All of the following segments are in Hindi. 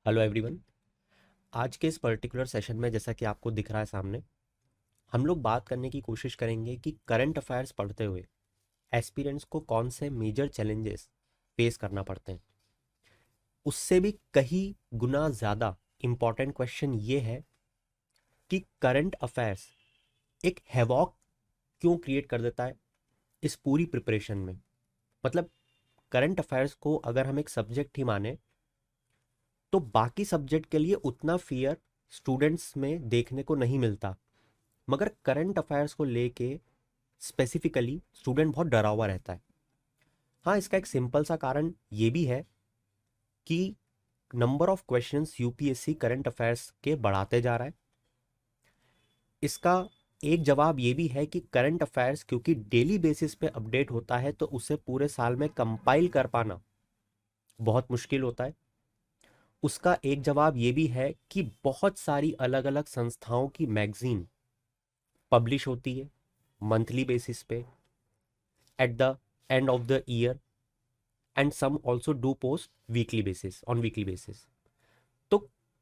Hello everyone. आज के इस पर्टिकुलर सेशन में जैसा कि आपको दिख रहा है सामने, हम लोग बात करने की कोशिश करेंगे कि करंट अफेयर्स पढ़ते हुए एस्पिरेंट्स को कौन से मेजर चैलेंजेस फेस करना पड़ते हैं। उससे भी कहीं गुना ज़्यादा इम्पॉर्टेंट क्वेश्चन ये है कि करंट अफेयर्स एक हैवॉक क्यों क्रिएट कर देता है इस पूरी प्रिपरेशन में। मतलब करंट अफेयर्स को अगर हम एक सब्जेक्ट ही माने तो बाकी सब्जेक्ट के लिए उतना फियर स्टूडेंट्स में देखने को नहीं मिलता, मगर करंट अफेयर्स को लेके स्पेसिफिकली स्टूडेंट बहुत डरा हुआ रहता है। हाँ, इसका एक सिंपल सा कारण ये भी है कि number of questions UPSC current affairs के बढ़ाते जा रहा है। इसका एक जवाब ये भी है कि करंट अफेयर्स क्योंकि डेली बेसिस पे अपडेट होता है तो उसे पूरे साल में कंपाइल कर पाना बहुत मुश्किल होता है। उसका एक जवाब ये भी है कि बहुत सारी अलग अलग संस्थाओं की मैगजीन पब्लिश होती है मंथली बेसिस पे at the end of the year, and some also do post weekly basis. तो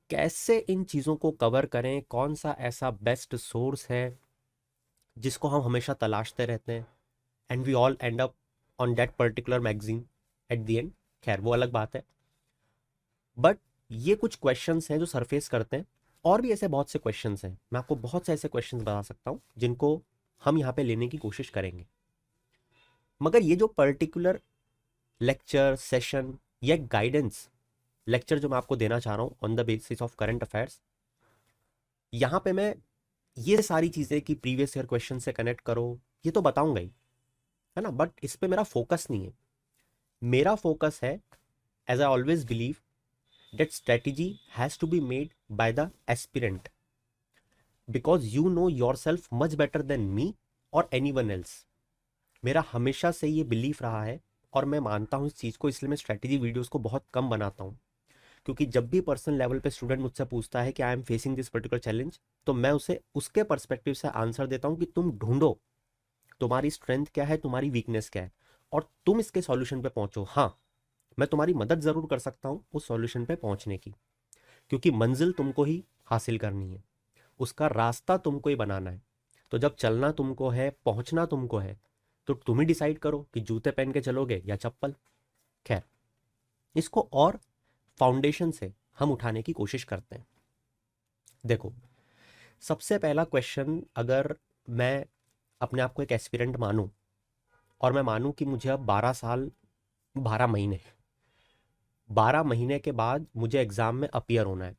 कैसे इन चीज़ों को कवर करें, कौन सा ऐसा बेस्ट सोर्स है जिसको हम हमेशा तलाशते रहते हैं, and we all end up on that particular magazine at the end. खैर वो अलग बात है, बट ये कुछ क्वेश्चंस हैं जो सरफेस करते हैं। और भी ऐसे बहुत से क्वेश्चंस हैं, मैं आपको बहुत से ऐसे क्वेश्चंस बता सकता हूँ जिनको हम यहाँ पे लेने की कोशिश करेंगे। मगर ये जो पर्टिकुलर लेक्चर सेशन या गाइडेंस लेक्चर जो मैं आपको देना चाह रहा हूँ on the basis of current affairs, यहाँ पे मैं ये सारी चीज़ें कि प्रीवियस ईयर क्वेश्चन से कनेक्ट करो ये तो बताऊंगा ही, है ना, बट इस पे मेरा फोकस नहीं है। मेरा फोकस है, as I always believe, that strategy has to be made by the aspirant because you know yourself much better than me और एनी वन एल्स। मेरा हमेशा से ये बिलीफ रहा है और मैं मानता हूँ इस चीज़ को, इसलिए मैं स्ट्रेटेजी वीडियोस को बहुत कम बनाता हूँ। क्योंकि जब भी पर्सनल लेवल पे स्टूडेंट मुझसे पूछता है कि I am facing this particular challenge, तो मैं उसे उसके पर्सपेक्टिव से आंसर देता हूँ कि तुम ढूंढो तुम्हारी स्ट्रेंथ क्या है, तुम्हारी वीकनेस क्या है, और तुम इसके सॉल्यूशन पे पहुंचो। हाँ, मैं तुम्हारी मदद जरूर कर सकता हूँ उस सॉल्यूशन पे पहुंचने की, क्योंकि मंजिल तुमको ही हासिल करनी है, उसका रास्ता तुमको ही बनाना है। तो जब चलना तुमको है, पहुंचना तुमको है, तो तुम ही डिसाइड करो कि जूते पहन के चलोगे या चप्पल। खैर, इसको और फाउंडेशन से हम उठाने की कोशिश करते हैं। देखो, सबसे पहला क्वेश्चन, अगर मैं अपने आप को एक एस्पिरेंट मानूं और मैं मानूं कि मुझे अब 12 साल 12 महीने 12 महीने के बाद मुझे एग्ज़ाम में अपीयर होना है।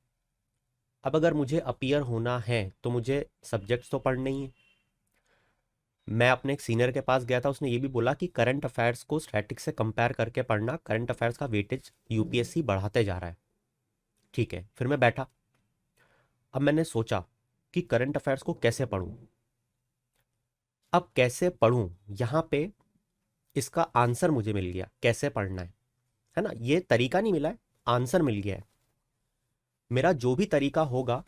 अब अगर मुझे अपीयर होना है तो मुझे सब्जेक्ट्स तो पढ़ने ही है। मैं अपने एक सीनियर के पास गया था, उसने ये भी बोला कि करंट अफेयर्स को स्टैटिक से कंपेयर करके पढ़ना, करंट अफेयर्स का वेटेज यूपीएससी बढ़ाते जा रहा है। ठीक है, फिर मैं बैठा। अब मैंने सोचा कि करंट अफेयर्स को कैसे पढूं। अब कैसे पढूं, यहाँ पे इसका आंसर मुझे मिल गया कैसे पढ़ना है ना। ये तरीका नहीं मिला है, आंसर मिल गया है। मेरा जो भी तरीका होगा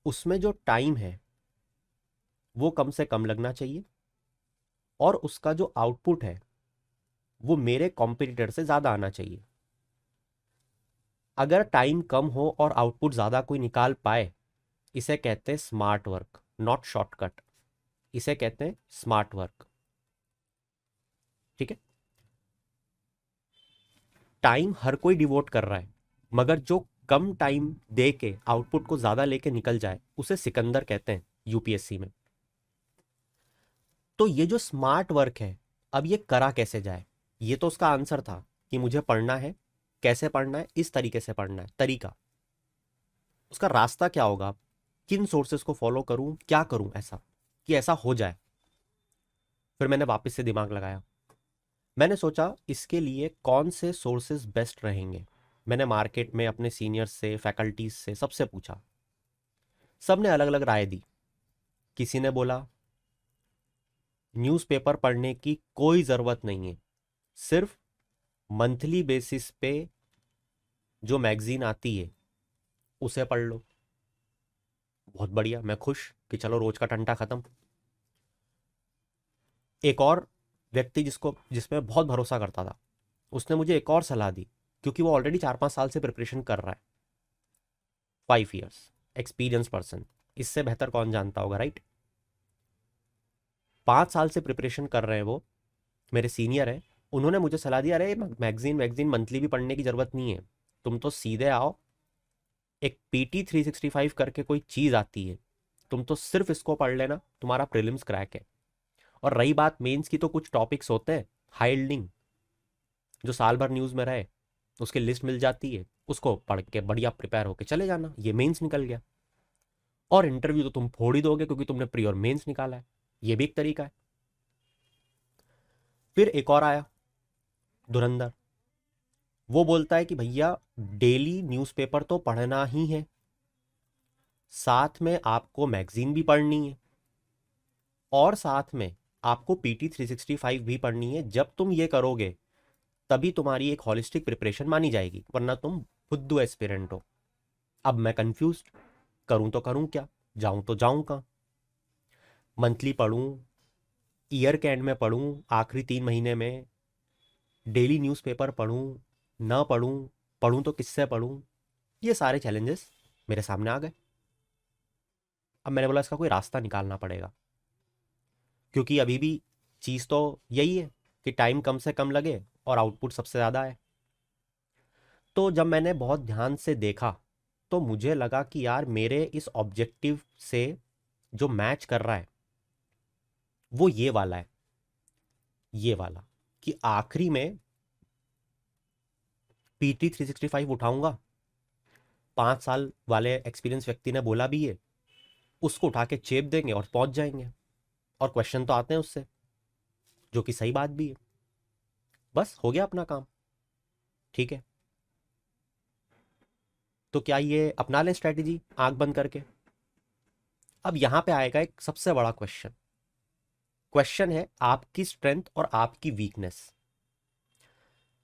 उसमें जो टाइम है वो कम से कम लगना चाहिए, और उसका जो आउटपुट है वो मेरे कॉम्पिटिटर से ज़्यादा आना चाहिए। अगर टाइम कम हो और आउटपुट ज़्यादा कोई निकाल पाए, इसे कहते हैं स्मार्ट वर्क, नॉट शॉर्टकट। इसे कहते हैं स्मार्ट वर्क। ठीक है, टाइम हर कोई डिवोट कर रहा है, मगर जो कम टाइम दे के आउटपुट को ज़्यादा लेके निकल जाए उसे सिकंदर कहते हैं यूपीएससी में। तो ये जो स्मार्ट वर्क है, अब ये करा कैसे जाए। ये तो उसका आंसर था कि मुझे पढ़ना है, कैसे पढ़ना है, इस तरीके से पढ़ना है। तरीका, उसका रास्ता क्या होगा, किन सोर्सेस को फॉलो करूं, क्या करूं ऐसा कि ऐसा हो जाए। फिर मैंने वापस से दिमाग लगाया। मैंने सोचा इसके लिए कौन से सोर्सेज बेस्ट रहेंगे। मैंने मार्केट में अपने सीनियर्स से, फैकल्टीज से, सबसे पूछा। सब ने अलग अलग राय दी। किसी ने बोला न्यूज़पेपर पढ़ने की कोई ज़रूरत नहीं है, सिर्फ मंथली बेसिस पे जो मैगजीन आती है उसे पढ़ लो। बहुत बढ़िया, मैं खुश कि चलो रोज का टंटा खत्म। एक और व्यक्ति जिसमें बहुत भरोसा करता था, उसने मुझे एक और सलाह दी, क्योंकि वो ऑलरेडी 4-5 साल से प्रिपरेशन कर रहा है। 5 years एक्सपीरियंस पर्सन, इससे बेहतर कौन जानता होगा, राइट। 5 साल से प्रिपरेशन कर रहे हैं वो, मेरे सीनियर है। उन्होंने मुझे सलाह दिया, अरे मैगजीन वैगजीन मंथली भी पढ़ने की जरूरत नहीं है, तुम तो सीधे आओ, एक PT 365 करके कोई चीज आती है, तुम तो सिर्फ इसको पढ़ लेना, तुम्हारा प्रीलिम्स क्रैक है। और रही बात मेंस की, तो कुछ टॉपिक्स होते हैं हाई यील्डिंग, जो साल भर न्यूज में रहे, उसकी लिस्ट मिल जाती है, उसको पढ़ के बढ़िया प्रिपेयर होके चले जाना, ये मेंस निकल गया। और इंटरव्यू तो तुम फोड़ ही दोगे क्योंकि तुमने प्री और मेंस निकाला है, ये भी एक तरीका है। फिर एक और आया धुरंधर, वो बोलता है कि भैया डेली न्यूज़पेपर तो पढ़ना ही है, साथ में आपको मैगजीन भी पढ़नी है, और साथ में आपको PT 365 भी पढ़नी है। जब तुम ये करोगे तभी तुम्हारी एक हॉलिस्टिक प्रिपरेशन मानी जाएगी, वरना तुम फुद्दू एस्पिरेंट हो। अब मैं कंफ्यूज, करूं तो करूं क्या, जाऊं तो जाऊं कहाँ, मंथली पढ़ूं, ईयर के एंड में पढ़ूं, आखिरी 3 महीने में डेली न्यूज़पेपर पढ़ूं, ना पढ़ूं, पढ़ूं तो किससे पढ़ूं। ये सारे चैलेंजेस मेरे सामने आ गए। अब मैंने बोला इसका कोई रास्ता निकालना पड़ेगा, क्योंकि अभी भी चीज़ तो यही है कि टाइम कम से कम लगे और आउटपुट सबसे ज़्यादा है। तो जब मैंने बहुत ध्यान से देखा तो मुझे लगा कि यार मेरे इस ऑब्जेक्टिव से जो मैच कर रहा है वो ये वाला है, ये वाला, कि आखिरी में PT 365 उठाऊंगा, 5 साल वाले एक्सपीरियंस व्यक्ति ने बोला भी है, उसको उठा के चेप देंगे और पहुंच जाएंगे, और क्वेश्चन तो आते हैं उससे, जो कि सही बात भी है। बस हो गया अपना काम, ठीक है। तो क्या ये अपना लें स्ट्रेटेजी आंख बंद करके? अब यहां पे आएगा एक सबसे बड़ा क्वेश्चन, क्वेश्चन है आपकी स्ट्रेंथ और आपकी वीकनेस।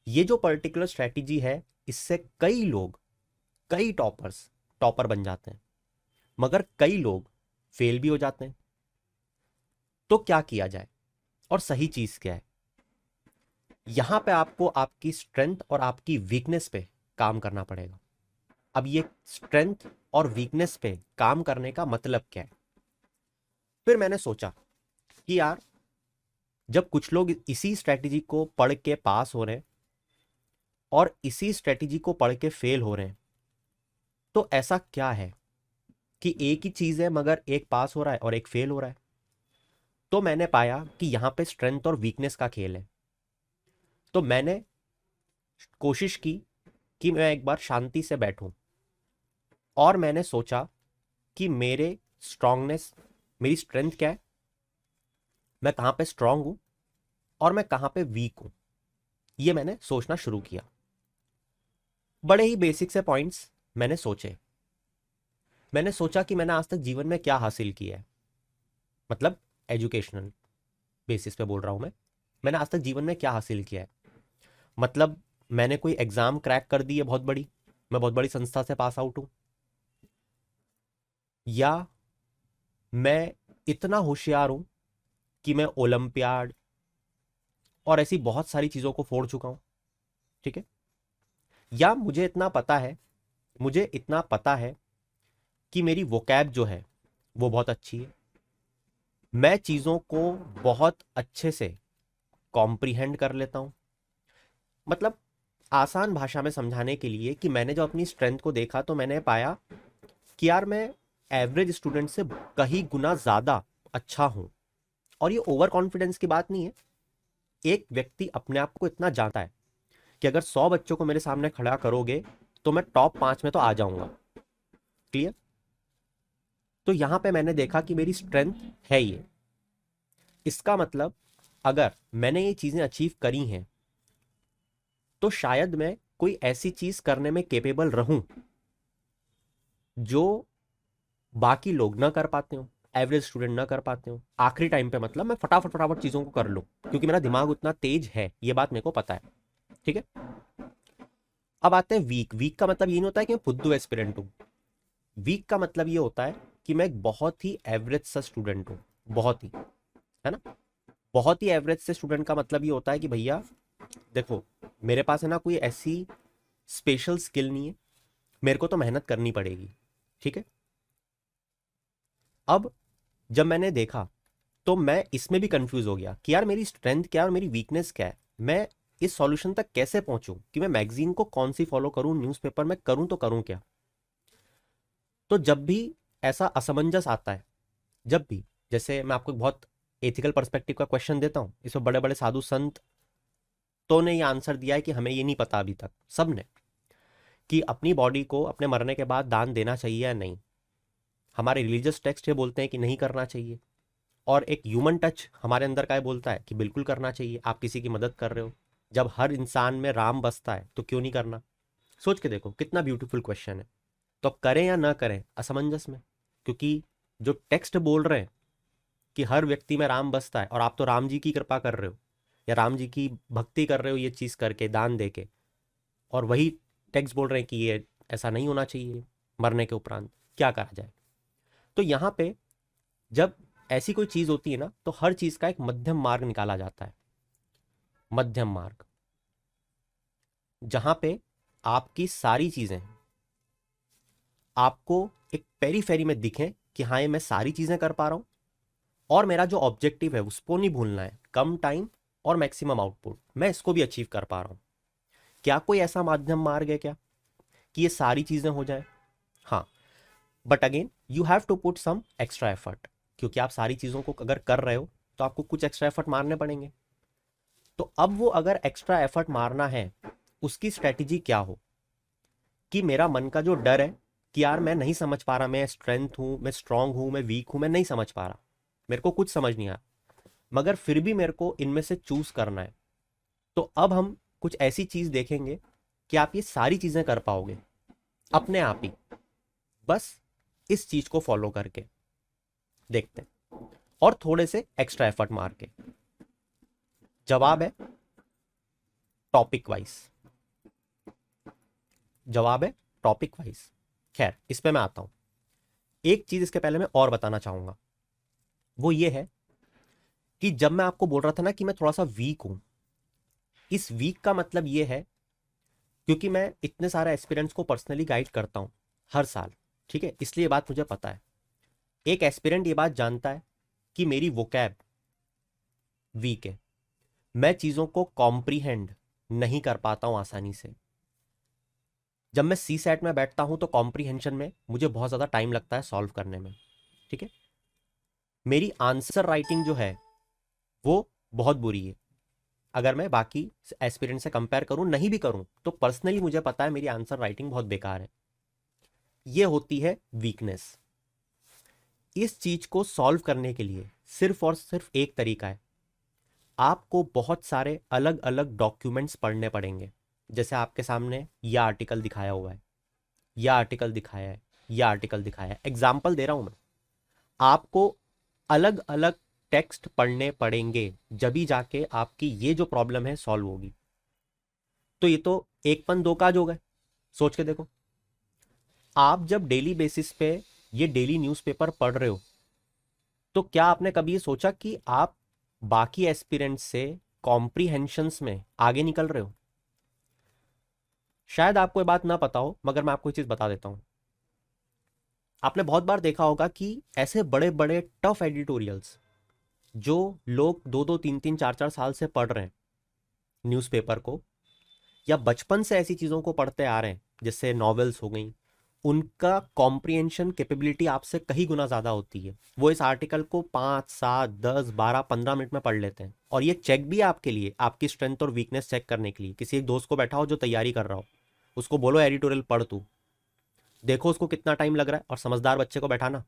ये जो पर्टिकुलर स्ट्रेटेजी है, इससे कई लोग, कई टॉपर बन जाते हैं, मगर कई लोग फेल भी हो जाते हैं। तो क्या किया जाए और सही चीज क्या है? यहां पे आपको आपकी स्ट्रेंथ और आपकी वीकनेस पे काम करना पड़ेगा। अब ये स्ट्रेंथ और वीकनेस पे काम करने का मतलब क्या है? फिर मैंने सोचा कि यार जब कुछ लोग इसी स्ट्रेटेजी को पढ़ के पास हो रहे हैं और इसी स्ट्रेटेजी को पढ़ के फेल हो रहे हैं, तो ऐसा क्या है कि एक ही चीज है मगर एक पास हो रहा है और एक फेल हो रहा है? तो मैंने पाया कि यहां पे स्ट्रेंथ और वीकनेस का खेल है। तो मैंने कोशिश की कि मैं एक बार शांति से बैठूं, और मैंने सोचा कि मेरे स्ट्रांगनेस, मेरी स्ट्रेंथ क्या है, मैं कहां पे स्ट्रांग हूं और मैं कहां पे वीक हूं। ये मैंने सोचना शुरू किया। बड़े ही बेसिक से पॉइंट्स मैंने सोचे। मैंने सोचा कि मैंने आज तक जीवन में क्या हासिल किया है, मतलब एजुकेशनल बेसिस पे बोल रहा हूं मैं। मैंने आज तक जीवन में क्या हासिल किया है, मतलब मैंने कोई एग्जाम क्रैक कर दी है बहुत बड़ी, मैं बहुत बड़ी संस्था से पास आउट हूं, या मैं इतना होशियार हूं कि मैं ओलंपियाड और ऐसी बहुत सारी चीजों को फोड़ चुका हूं, ठीक है। या मुझे इतना पता है कि मेरी वोकैब जो है वो बहुत अच्छी है, मैं चीजों को बहुत अच्छे से कॉम्प्रिहेंड कर लेता हूं। मतलब आसान भाषा में समझाने के लिए कि मैंने जो अपनी स्ट्रेंथ को देखा तो मैंने पाया कि यार मैं एवरेज स्टूडेंट से कहीं गुना ज्यादा अच्छा हूं। और ये ओवर कॉन्फिडेंस की बात नहीं है, एक व्यक्ति अपने आप को इतना जानता है कि अगर 100 बच्चों को मेरे सामने खड़ा करोगे तो मैं टॉप 5 में तो आ जाऊंगा, क्लियर। तो यहां पे मैंने देखा कि मेरी स्ट्रेंथ है ये, इसका मतलब अगर मैंने ये चीजें अचीव करी हैं तो शायद मैं कोई ऐसी चीज करने में केपेबल रहूं जो बाकी लोग ना कर पाते हो, एवरेज स्टूडेंट ना कर पाते हो। आखिरी टाइम पे मतलब मैं फटाफट फटाफट चीजों को कर लूं, क्योंकि मेरा दिमाग उतना तेज है, ये बात मेरे को पता है, ठीक है। अब आते हैं वीक। वीक का मतलब ये नहीं होता है कि मैं फुद्दू एस्पिरेंट हूं। वीक का मतलब ये होता है कि मैं एक बहुत ही एवरेज सा स्टूडेंट हूं, बहुत ही, है ना। बहुत ही एवरेज से स्टूडेंट का मतलब ये होता है कि भैया देखो, मेरे पास है ना कोई ऐसी स्पेशल स्किल नहीं है, मेरे को तो मेहनत करनी पड़ेगी, ठीक है। अब जब मैंने देखा तो मैं इसमें भी कंफ्यूज हो गया कि यार मेरी स्ट्रेंथ क्या है और मेरी वीकनेस क्या है, मैं इस सॉल्यूशन तक कैसे पहुंचूं, कि मैं मैगजीन को कौन सी फॉलो करूं, न्यूज़पेपर में करूं तो करूं क्या। तो जब भी ऐसा असमंजस आता है, जब भी, जैसे मैं आपको एक बहुत एथिकल पर्सपेक्टिव का क्वेश्चन देता हूं, इसमें बड़े बड़े साधु संत तो ने ये आंसर दिया है कि हमें ये नहीं पता अभी तक, सब ने, कि अपनी बॉडी को अपने मरने के बाद दान देना चाहिए या नहीं। हमारे रिलीजियस टेक्स्ट ये बोलते हैं कि नहीं करना चाहिए, और एक ह्यूमन टच हमारे अंदर का ये बोलता है कि बिल्कुल करना चाहिए। आप किसी की मदद कर रहे हो, जब हर इंसान में राम बसता है तो क्यों नहीं करना। सोच के देखो कितना ब्यूटीफुल क्वेश्चन है। तो अब करें या ना करें, असमंजस में, क्योंकि जो टेक्स्ट बोल रहे हैं कि हर व्यक्ति में राम बसता है, और आप तो राम जी की कृपा कर रहे हो या राम जी की भक्ति कर रहे हो ये चीज़ करके, दान दे के, और वही टेक्स्ट बोल रहे हैं कि ये ऐसा नहीं होना चाहिए मरने के उपरांत, क्या करा जाए। तो यहाँ पे जब ऐसी कोई चीज़ होती है ना, तो हर चीज़ का एक मध्यम मार्ग निकाला जाता है। मध्यम मार्ग जहां पे आपकी सारी चीज़ें आपको एक पेरीफेरी में दिखें कि हाँ ये मैं सारी चीज़ें कर पा रहा हूँ, और मेरा जो ऑब्जेक्टिव है उसको नहीं भूलना है, कम टाइम और मैक्सिमम आउटपुट, मैं इसको भी अचीव कर पा रहा हूँ। क्या कोई ऐसा माध्यम मार्ग है क्या कि ये सारी चीज़ें हो जाए? हाँ, but again you have to put some extra effort, क्योंकि आप सारी चीज़ों को अगर कर रहे हो तो आपको कुछ एक्स्ट्रा एफर्ट मारने पड़ेंगे। तो अब वो अगर एक्स्ट्रा एफर्ट मारना है, उसकी स्ट्रेटेजी क्या हो, कि मेरा मन का जो डर है कि यार मैं नहीं समझ पा रहा, मैं स्ट्रेंथ हूं, मैं स्ट्रांग हूं, मैं वीक हूं, मैं नहीं समझ पा रहा, मेरे को कुछ समझ नहीं आ रहा, मगर फिर भी मेरे को इनमें से चूज करना है। तो अब हम कुछ ऐसी चीज देखेंगे कि आप ये सारी चीजें कर पाओगे अपने आप ही, बस इस चीज को फॉलो करके देखते हैं, और थोड़े से एक्स्ट्रा एफर्ट मार के। जवाब है टॉपिक वाइज। जवाब है टॉपिक वाइज। खैर इस पे मैं आता हूं। एक चीज इसके पहले मैं और बताना चाहूंगा, वो ये है कि जब मैं आपको बोल रहा था ना कि मैं थोड़ा सा वीक हूं, इस वीक का मतलब ये है क्योंकि मैं इतने सारे एस्पिरेंट्स को पर्सनली गाइड करता हूं हर साल, ठीक है, इसलिए ये बात मुझे पता है। एक एस्पिरेंट ये बात जानता है कि मेरी वोकैब वीक है, मैं चीज़ों को कॉम्प्रीहेंड नहीं कर पाता हूं आसानी से। जब मैं सी सेट में बैठता हूं तो कॉम्प्रीहेंशन में मुझे बहुत ज़्यादा टाइम लगता है सॉल्व करने में, ठीक है। मेरी आंसर राइटिंग जो है वो बहुत बुरी है, अगर मैं बाकी एस्पिरेंट से कंपेयर करूं, नहीं भी करूं तो पर्सनली मुझे पता है मेरी आंसर राइटिंग बहुत बेकार है। ये होती है वीकनेस। इस चीज को सॉल्व करने के लिए सिर्फ और सिर्फ एक तरीका है, आपको बहुत सारे अलग अलग डॉक्यूमेंट्स पढ़ने पड़ेंगे। जैसे आपके सामने यह आर्टिकल दिखाया हुआ है, यह आर्टिकल दिखाया है, यह आर्टिकल दिखाया है, एग्जाम्पल दे रहा हूं मैं। आपको अलग अलग टेक्स्ट पढ़ने पड़ेंगे, जभी जाके आपकी ये जो प्रॉब्लम है सॉल्व होगी। तो ये तो एक पन दो काज हो गए। सोच के देखो, आप जब डेली बेसिस पे ये डेली न्यूज़पेपर पढ़ रहे हो, तो क्या आपने कभी ये सोचा कि आप बाकी एस्पिरेंट्स से कॉम्प्रीहेंशंस में आगे निकल रहे हो? शायद आपको ये बात ना पता हो, मगर मैं आपको एक चीज बता देता हूं। आपने बहुत बार देखा होगा कि ऐसे बड़े बड़े टफ एडिटोरियल्स जो लोग दो दो तीन तीन चार चार साल से पढ़ रहे हैं न्यूज़पेपर को, या बचपन से ऐसी चीज़ों को पढ़ते आ रहे हैं जैसे नॉवेल्स हो गई, उनका कॉम्प्रिहेंशन कैपेबिलिटी आपसे कहीं गुना ज़्यादा होती है। वो इस आर्टिकल को 5, 7, 10, 12, 15 मिनट में पढ़ लेते हैं, और ये चेक भी है आपके लिए, आपकी स्ट्रेंथ और वीकनेस चेक करने के लिए। किसी एक दोस्त को बैठा हो जो तैयारी कर रहा हो, उसको बोलो एडिटोरियल पढ़ तू, देखो उसको कितना टाइम लग रहा है, और समझदार बच्चे को बैठाना,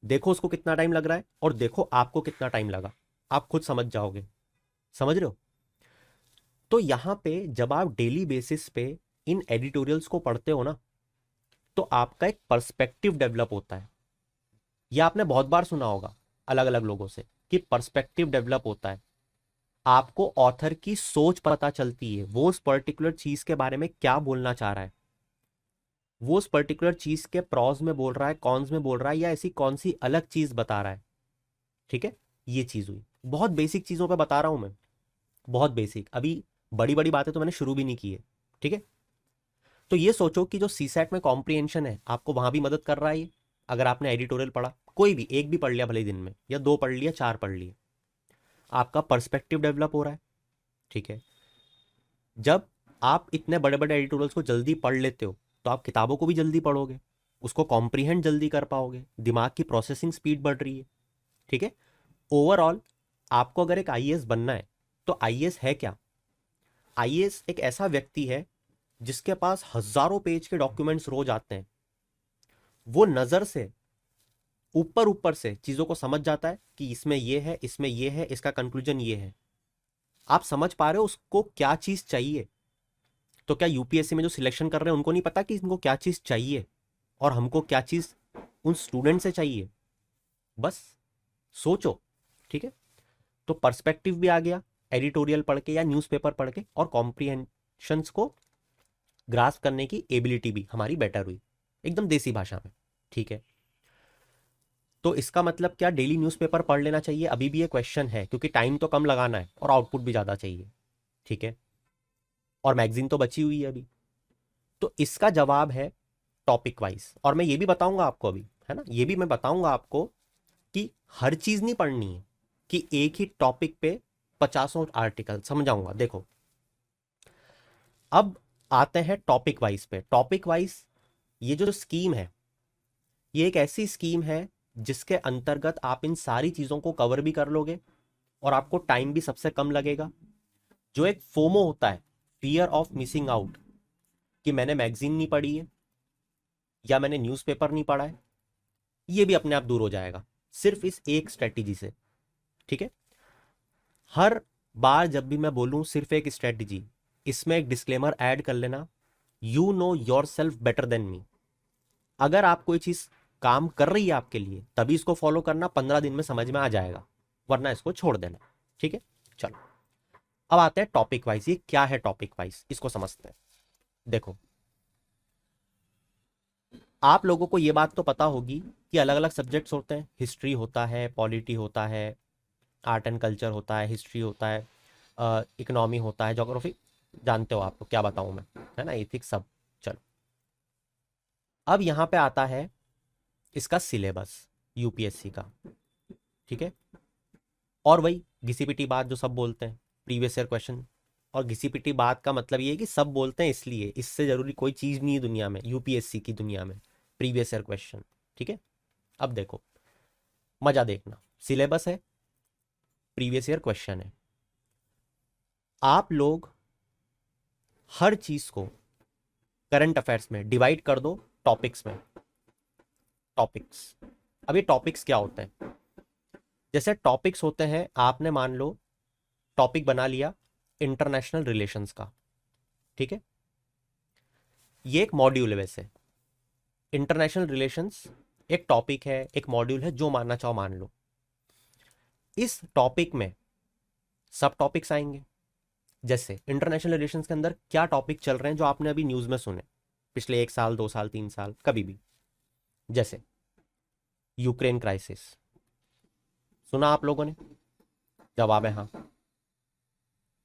देखो उसको कितना टाइम लग रहा है और देखो आपको कितना टाइम लगा, आप खुद समझ जाओगे। समझ रहे हो? तो यहां पे जब आप डेली बेसिस पे इन एडिटोरियल्स को पढ़ते हो ना, तो आपका एक पर्सपेक्टिव डेवलप होता है। यह आपने बहुत बार सुना होगा अलग अलग लोगों से कि पर्सपेक्टिव डेवलप होता है। आपको ऑथर की सोच पता चलती है, वो उस पर्टिकुलर चीज के बारे में क्या बोलना चाह रहा है, वो उस पर्टिकुलर चीज के प्रॉज में बोल रहा है, कॉन्स में बोल रहा है, या ऐसी कौन सी अलग चीज बता रहा है। ठीक है, ये चीज हुई। बहुत बेसिक चीजों पे बता रहा हूं मैं, बहुत बेसिक। अभी बड़ी बड़ी बातें तो मैंने शुरू भी नहीं की है, ठीक है। तो ये सोचो कि जो सीसैट में कॉम्प्रिहेंशन है आपको वहां भी मदद कर रहा है ये। अगर आपने एडिटोरियल पढ़ा, कोई भी एक भी पढ़ लिया भले ही दिन में, या दो पढ़ लिया, चार पढ़ लिए, आपका पर्सपेक्टिव डेवलप हो रहा है। ठीक है, जब आप इतने बड़े बड़े एडिटोरियल्स को जल्दी पढ़ लेते हो तो आप किताबों को भी जल्दी पढ़ोगे, उसको कॉम्प्रीहेंड जल्दी कर पाओगे, दिमाग की प्रोसेसिंग स्पीड बढ़ रही है। ठीक है, ओवरऑल आपको अगर एक आईएएस बनना है तो आईएएस है क्या? आईएएस एक ऐसा व्यक्ति है जिसके पास हजारों पेज के डॉक्यूमेंट्स रोज आते हैं। वो नजर से ऊपर ऊपर से चीजों को समझ जाता है कि इसमें ये है, इसमें ये है, इसका कंक्लूजन ये है। आप समझ पा रहे हो उसको क्या चीज चाहिए? तो क्या यूपीएससी में जो सिलेक्शन कर रहे हैं उनको नहीं पता कि इनको क्या चीज चाहिए और हमको क्या चीज उन स्टूडेंट से चाहिए? बस सोचो। ठीक है, तो पर्सपेक्टिव भी आ गया एडिटोरियल पढ़ के या न्यूज़पेपर पढ़ के, और कॉम्प्रिहेंशंस को ग्रास्प करने की एबिलिटी भी हमारी बेटर हुई, एकदम देसी भाषा में। ठीक है, तो इसका मतलब क्या डेली न्यूज़पेपर पढ़ लेना चाहिए? अभी भी ये क्वेश्चन है, क्योंकि टाइम तो कम लगाना है और आउटपुट भी ज़्यादा चाहिए। ठीक है, और मैगजीन तो बची हुई है अभी। तो इसका जवाब है टॉपिक वाइज। और मैं ये भी बताऊंगा आपको अभी, है ना, ये भी मैं बताऊंगा आपको कि हर चीज़ नहीं पढ़नी है कि एक ही टॉपिक पे 50 आर्टिकल समझाऊंगा। देखो, अब आते हैं टॉपिक वाइज पे। टॉपिक वाइज ये जो स्कीम है, ये एक ऐसी स्कीम है जिसके अंतर्गत आप इन सारी चीज़ों को कवर भी कर लोगे और आपको टाइम भी सबसे कम लगेगा। जो एक फोमो होता है, फियर ऑफ मिसिंग आउट, कि मैंने मैगजीन नहीं पढ़ी है या मैंने न्यूज़पेपर नहीं पढ़ा है, ये भी अपने आप दूर हो जाएगा सिर्फ इस एक स्ट्रेटेजी से। ठीक है, हर बार जब भी मैं बोलूं सिर्फ एक स्ट्रेटेजी, इसमें एक डिस्क्लेमर ऐड कर लेना, you know your self better than मी। अगर आप कोई चीज काम कर रही है आपके लिए तभी इसको फॉलो करना, 15 दिन में समझ में आ जाएगा, वरना इसको छोड़ देना। ठीक है, चलो अब आते हैं टॉपिक वाइज। ये क्या है टॉपिक वाइज, इसको समझते हैं। देखो, आप लोगों को ये बात तो पता होगी कि अलग अलग सब्जेक्ट्स होते हैं, हिस्ट्री होता है, पॉलिटी होता है, आर्ट एंड कल्चर होता है, हिस्ट्री होता है, इकोनॉमी होता है, ज्योग्राफी, जानते हो आपको क्या बताऊं मैं, है ना, एथिक्स, सब। चलो, अब यहां पे आता है इसका सिलेबस यूपीएससी का। ठीक है, और वही घिसी पिटी बात जो सब बोलते हैं, प्रीवियस ईयर क्वेश्चन। और घिसी पिटी बात का मतलब ये है कि सब बोलते हैं इसलिए, इससे जरूरी कोई चीज नहीं है दुनिया में, यूपीएससी की दुनिया में प्रीवियस ईयर क्वेश्चन। ठीक है, अब देखो, मजा देखना, सिलेबस है, प्रीवियस ईयर क्वेश्चन है, आप लोग हर चीज को करंट अफेयर्स में डिवाइड कर दो टॉपिक्स में। टॉपिक्स, अब ये टॉपिक्स क्या होते हैं? जैसे टॉपिक्स होते हैं, आपने मान लो टॉपिक बना लिया इंटरनेशनल रिलेशंस का। ठीक है, ये एक मॉड्यूल है। वैसे इंटरनेशनल रिलेशंस एक टॉपिक है, एक मॉड्यूल है, जो मानना चाहो मान लो। इस टॉपिक में सब टॉपिक्स आएंगे। जैसे इंटरनेशनल रिलेशंस के अंदर क्या टॉपिक चल रहे हैं जो आपने अभी न्यूज में सुने पिछले 1 साल, 2 साल, 3 साल, कभी भी। जैसे यूक्रेन क्राइसिस, सुना आप लोगों ने? जवाब है हाँ।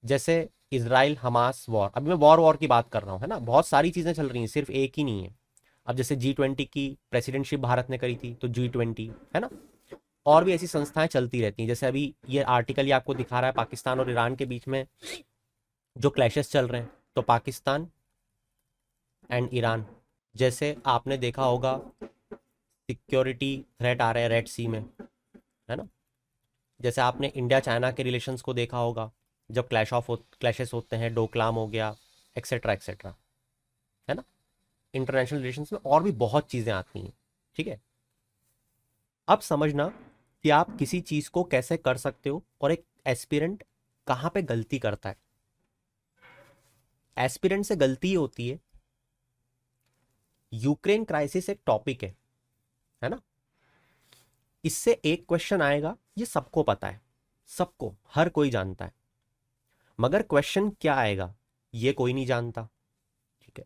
जैसे इसराइल हमास वॉर, अभी मैं वॉर की बात कर रहा हूँ, है ना, बहुत सारी चीजें चल रही हैं, सिर्फ एक ही नहीं है। अब जैसे G20 की प्रेसिडेंटशिप भारत ने करी थी, तो G20, है ना, और भी ऐसी संस्थाएं चलती रहती हैं। जैसे अभी ये आर्टिकल ये आपको दिखा रहा है पाकिस्तान और ईरान के बीच में जो क्लैशेस चल रहे हैं, तो पाकिस्तान एंड ईरान। जैसे आपने देखा होगा सिक्योरिटी थ्रेट आ रहे हैं रेड सी में, है ना। जैसे आपने इंडिया चाइना के रिलेशंस को देखा होगा, जब क्लैशेस होते हैं, डोकलाम हो गया, एक्सेट्रा एक्सेट्रा, है ना। इंटरनेशनल रिलेशंस में और भी बहुत चीज़ें आती हैं। ठीक है, अब समझना कि आप किसी चीज़ को कैसे कर सकते हो और एक एस्पिरेंट कहाँ पे गलती करता है। एस्पिरेंट से गलती ये होती है, यूक्रेन क्राइसिस एक टॉपिक है ना, इससे एक क्वेश्चन आएगा, ये सबको पता है, सबको, हर कोई जानता है, मगर क्वेश्चन क्या आएगा ये कोई नहीं जानता। ठीक है,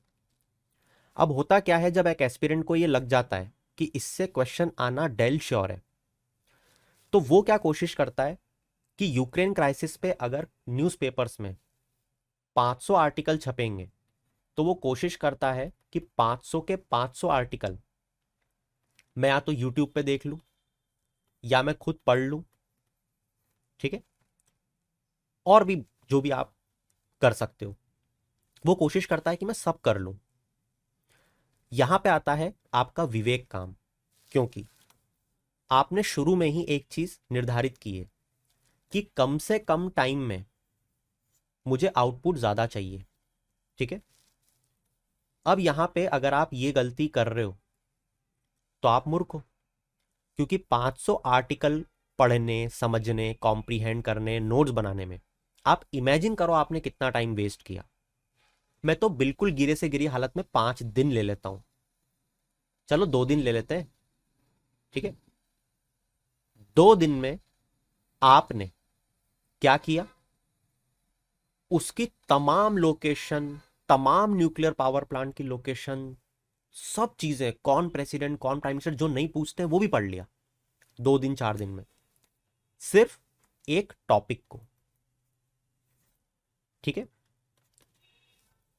अब होता क्या है, जब एक एस्पिरेंट को ये लग जाता है कि इससे क्वेश्चन आना डेल श्योर है, तो वो क्या कोशिश करता है कि यूक्रेन क्राइसिस पे अगर न्यूज़पेपर्स में 500 आर्टिकल छपेंगे तो वो कोशिश करता है कि 500 के 500 आर्टिकल मैं या तो यूट्यूब पे देख लूं या मैं खुद पढ़ लूं, ठीक है, और भी जो भी आप कर सकते हो, वो कोशिश करता है कि मैं सब कर लूं। यहां पे आता है आपका विवेक काम, क्योंकि आपने शुरू में ही एक चीज निर्धारित की है कि कम से कम टाइम में मुझे आउटपुट ज्यादा चाहिए, ठीक है। अब यहां पे अगर आप ये गलती कर रहे हो तो आप मूर्ख हो, क्योंकि 500 आर्टिकल पढ़ने, समझने, कॉम्प्रीहेंड करने, नोट्स बनाने में आप इमेजिन करो आपने कितना टाइम वेस्ट किया। मैं तो बिल्कुल गिरे से गिरी हालत में 5 दिन ले लेता हूं, चलो 2 दिन ले लेते हैं, ठीक है। 2 दिन में आपने क्या किया, उसकी तमाम लोकेशन, तमाम न्यूक्लियर पावर प्लांट की लोकेशन, सब चीजें, कौन प्रेसिडेंट कौन प्राइम मिनिस्टर जो नहीं पूछते वो भी पढ़ लिया 2 दिन 4 दिन में, सिर्फ एक टॉपिक को, ठीक है।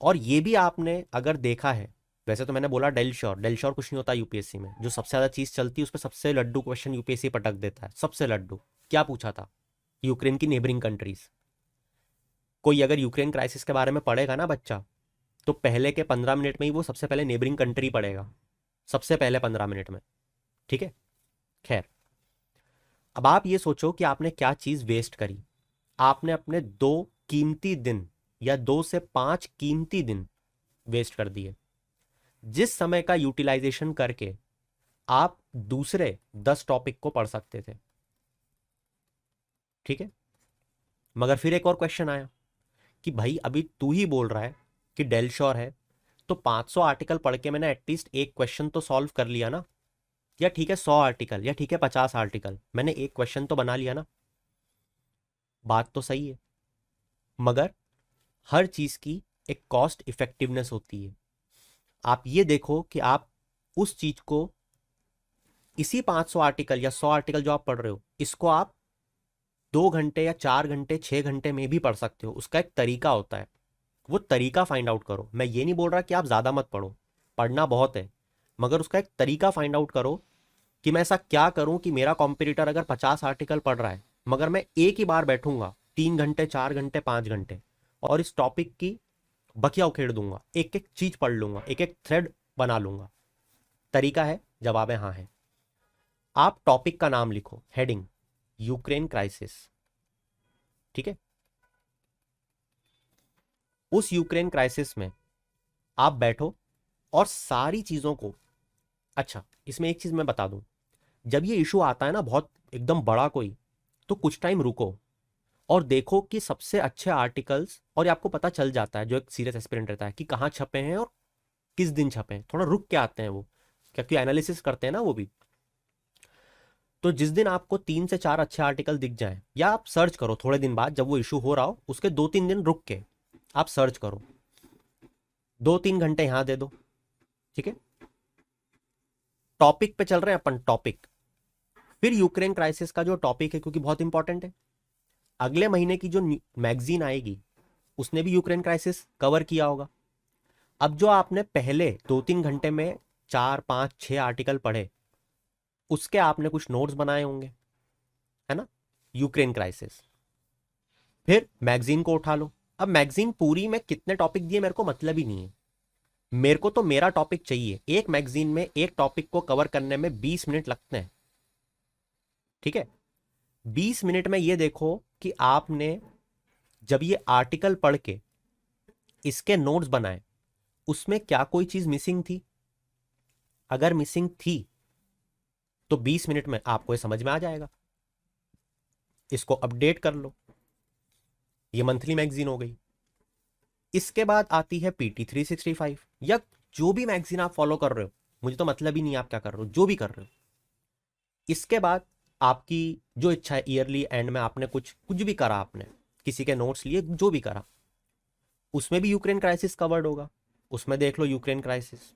और ये भी आपने अगर देखा है, वैसे तो मैंने बोला डेल श्योर, डेल श्योर कुछ नहीं होता यूपीएससी में, जो सबसे ज्यादा चीज चलती है उस पर सबसे लड्डू क्वेश्चन यूपीएससी पटक देता है, सबसे लड्डू। क्या पूछा था, यूक्रेन की नेबरिंग कंट्रीज। कोई अगर यूक्रेन क्राइसिस के बारे में पढ़ेगा ना बच्चा, तो पहले के 15 मिनट में ही वो सबसे पहले नेबरिंग कंट्री पढ़ेगा, सबसे पहले 15 मिनट में, ठीक है। खैर, अब आप ये सोचो कि आपने क्या चीज वेस्ट करी। आपने अपने 2 कीमती दिन या 2 से 5 कीमती दिन वेस्ट कर दिए, जिस समय का यूटिलाइजेशन करके आप दूसरे 10 टॉपिक को पढ़ सकते थे, ठीक है। मगर फिर एक और क्वेश्चन आया कि भाई अभी तू ही बोल रहा है कि डेल श्योर है, तो 500 आर्टिकल पढ़ के मैंने एटलीस्ट एक क्वेश्चन तो सॉल्व कर लिया ना, या ठीक है 100 आर्टिकल, या ठीक है 50 आर्टिकल, मैंने एक क्वेश्चन तो बना लिया ना। बात तो सही है, मगर हर चीज की एक कॉस्ट इफेक्टिवनेस होती है। आप ये देखो कि आप उस चीज को, इसी 500 आर्टिकल या 100 आर्टिकल जो आप पढ़ रहे हो, इसको आप 2 घंटे या 4 घंटे 6 घंटे में भी पढ़ सकते हो। उसका एक तरीका होता है, वो तरीका फाइंड आउट करो। मैं ये नहीं बोल रहा कि आप ज्यादा मत पढ़ो, पढ़ना बहुत है, मगर उसका एक तरीका फाइंड आउट करो कि मैं ऐसा क्या करूं कि मेरा कॉम्पिटिटर अगर 50 आर्टिकल पढ़ रहा है, मगर मैं एक ही बार बैठूंगा 3 घंटे 4 घंटे 5 घंटे और इस टॉपिक की बखिया उखेड़ दूंगा, एक एक चीज पढ़ लूंगा, एक एक थ्रेड बना लूंगा। तरीका है, जवाब है हाँ है। आप टॉपिक का नाम लिखो, हेडिंग यूक्रेन क्राइसिस, ठीक है। उस यूक्रेन क्राइसिस में आप बैठो और सारी चीजों को, अच्छा इसमें एक चीज मैं बता दूं, जब ये इशू आता है ना बहुत एकदम बड़ा कोई, तो कुछ टाइम रुको और देखो कि सबसे अच्छे आर्टिकल्स, और ये आपको पता चल जाता है जो एक सीरियस एस्पिरेंट रहता है कि कहाँ छपे हैं और किस दिन छपे हैं, थोड़ा रुक के आते हैं वो, क्योंकि एनालिसिस करते हैं ना वो भी। तो जिस दिन आपको 3 से 4 अच्छे आर्टिकल दिख जाए, या आप सर्च करो थोड़े दिन बाद जब वो इशू हो रहा हो, उसके 2 3 दिन रुक के आप सर्च करो, 2 3 घंटे यहां दे दो, ठीक है। टॉपिक पे चल रहे हैं अपन, टॉपिक, फिर यूक्रेन क्राइसिस का जो टॉपिक है, क्योंकि बहुत इंपॉर्टेंट है, अगले महीने की जो मैगजीन आएगी उसने भी यूक्रेन क्राइसिस कवर किया होगा। अब जो आपने पहले 2 3 घंटे में 4 5 6 आर्टिकल पढ़े, उसके आपने कुछ नोट्स बनाए होंगे, है ना, यूक्रेन क्राइसिस। फिर मैगजीन को उठा लो। अब मैगजीन पूरी में कितने टॉपिक दिए मेरे को मतलब ही नहीं है, मेरे को तो मेरा टॉपिक चाहिए। एक मैगजीन में एक टॉपिक को कवर करने में 20 मिनट लगते हैं, ठीक है। 20 मिनट में ये देखो कि आपने जब ये आर्टिकल पढ़ के इसके नोट्स बनाए, उसमें क्या कोई चीज मिसिंग थी? अगर मिसिंग थी तो 20 मिनट में आपको ये समझ में आ जाएगा, इसको अपडेट कर लो। ये मंथली मैगजीन हो गई। इसके बाद आती है PT365, या जो भी मैगजीन आप फॉलो कर रहे हो, मुझे तो मतलब ही नहीं आप क्या कर रहे हो, जो भी कर रहे हो। इसके बाद आपकी जो इच्छा है, ईयरली एंड में आपने कुछ कुछ भी करा, आपने किसी के नोट्स लिए, जो भी करा, उसमें भी यूक्रेन क्राइसिस कवर्ड होगा, उसमें देख लो यूक्रेन क्राइसिस।